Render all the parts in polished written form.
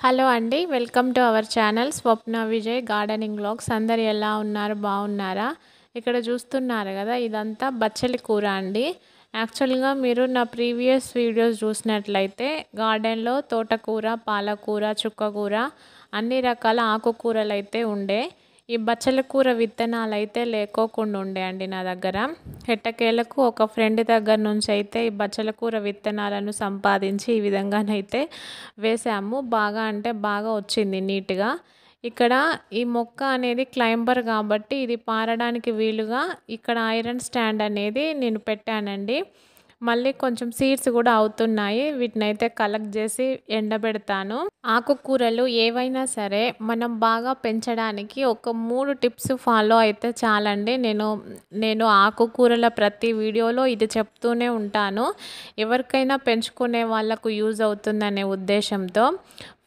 Hello అండి. Welcome to our channel Swapna Vijay gardening vlogs. అందరు ఎలా ఉన్నారు? బాగున్నారా? ఇక్కడ చూస్తున్నారు కదా, ఇదంతా బచ్చలి కూర అండి. యాక్చువల్గా మీరు నా ప్రీవియస్ వీడియోస్ చూసినట్లయితే గార్డెన్లో తోటకూర, పాలకూర, చుక్కకూర అన్ని రకాల ఆకుకూరలు అయితే ఉండే. ఈ బచ్చల కూర విత్తనాలు అయితే లేకోకుండా ఉండే అండి నా దగ్గర. ఎట్టకేలకు ఒక ఫ్రెండ్ దగ్గర నుంచి అయితే ఈ బచ్చల కూర విత్తనాలను సంపాదించి ఈ విధంగానైతే వేసాము. బాగా అంటే బాగా వచ్చింది నీట్గా. ఇక్కడ ఈ మొక్క అనేది క్లైంబర్ కాబట్టి ఇది పారడానికి వీలుగా ఇక్కడ ఐరన్ స్టాండ్ అనేది నేను పెట్టానండి. మళ్ళీ కొంచెం సీడ్స్ కూడా అవుతున్నాయి. వీటినైతే కలెక్ట్ చేసి ఎండబెడతాను. ఆకుకూరలు ఏవైనా సరే మనం బాగా పెంచడానికి ఒక 3 టిప్స్ ఫాలో అయితే చాలండి. నేను ఆకుకూరల ప్రతి వీడియోలో ఇది చెప్తూనే ఉంటాను. ఎవరికైనా పెంచుకునే వాళ్ళకు యూజ్ అవుతుందనే ఉద్దేశంతో.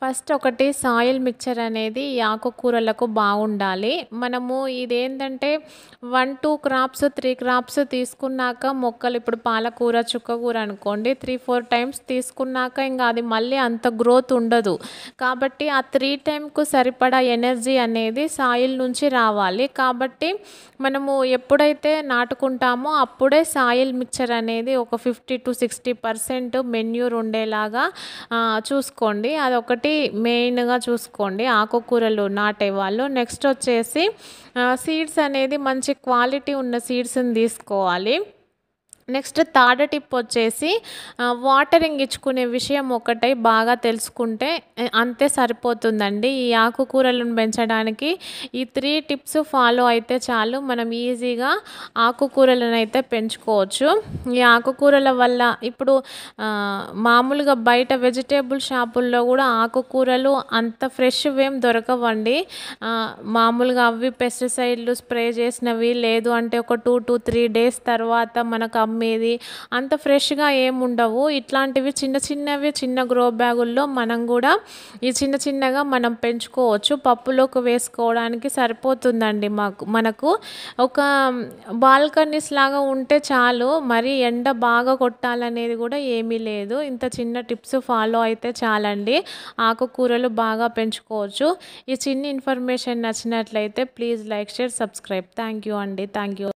ఫస్ట్ ఒకటి సాయిల్ మిక్చర్ అనేది ఈ ఆకుకూరలకు బాగుండాలి. మనము ఇదేంటంటే 1-2 క్రాప్స్ 3 క్రాప్స్ తీసుకున్నాక మొక్కలు ఇప్పుడు పాలకూర, చుక్కకూర అనుకోండి 3-4 టైమ్స్ తీసుకున్నాక ఇంకా అది మళ్ళీ అంత గ్రోత్ ఉండదు. కాబట్టి ఆ 3 టైమ్కు సరిపడా ఎనర్జీ అనేది సాయిల్ నుంచి రావాలి. కాబట్టి మనము ఎప్పుడైతే నాటుకుంటామో అప్పుడే సాయిల్ మిక్చర్ అనేది ఒక 50-60% మెన్యూర్ ఉండేలాగా చూసుకోండి. అదొకటి మెయిన్గా చూసుకోండి ఆకుకూరలు నాటేవాళ్ళు. నెక్స్ట్ వచ్చేసి సీడ్స్ అనేది మంచి క్వాలిటీ ఉన్న సీడ్స్ని తీసుకోవాలి. నెక్స్ట్ థర్డ్ టిప్ వచ్చేసి వాటరింగ్ ఇచ్చుకునే విషయం ఒకటై బాగా తెలుసుకుంటే అంతే సరిపోతుందండి. ఈ ఆకుకూరలను పెంచడానికి ఈ 3 టిప్స్ ఫాలో అయితే చాలు, మనం ఈజీగా ఆకుకూరలను అయితే పెంచుకోవచ్చు. ఈ ఆకుకూరల వల్ల ఇప్పుడు మామూలుగా బయట వెజిటేబుల్ షాపుల్లో కూడా ఆకుకూరలు అంత ఫ్రెష్వేం దొరకవండి. మామూలుగా అవి పెస్టిసైడ్లు స్ప్రే చేసినవి, లేదు అంటే ఒక 2-3 డేస్ తర్వాత మనకు అమ్మేది అంత ఫ్రెష్గా ఏముండవు. ఇట్లాంటివి చిన్న గ్రో బ్యాగుల్లో మనం కూడా ఈ చిన్నగా మనం పెంచుకోవచ్చు. పప్పులోకి వేసుకోవడానికి సరిపోతుందండి. మనకు ఒక బాల్కనీస్ లాగా ఉంటే చాలు. మరి ఎండ బాగా కొట్టాలనేది కూడా ఏమీ లేదు. ఇంత చిన్న టిప్స్ ఫాలో అయితే చాలండి, ఆకుకూరలు బాగా పెంచుకోవచ్చు. ఈ చిన్న ఇన్ఫర్మేషన్ నచ్చినట్లయితే please like, share, subscribe. Thank you అండి. Thank you.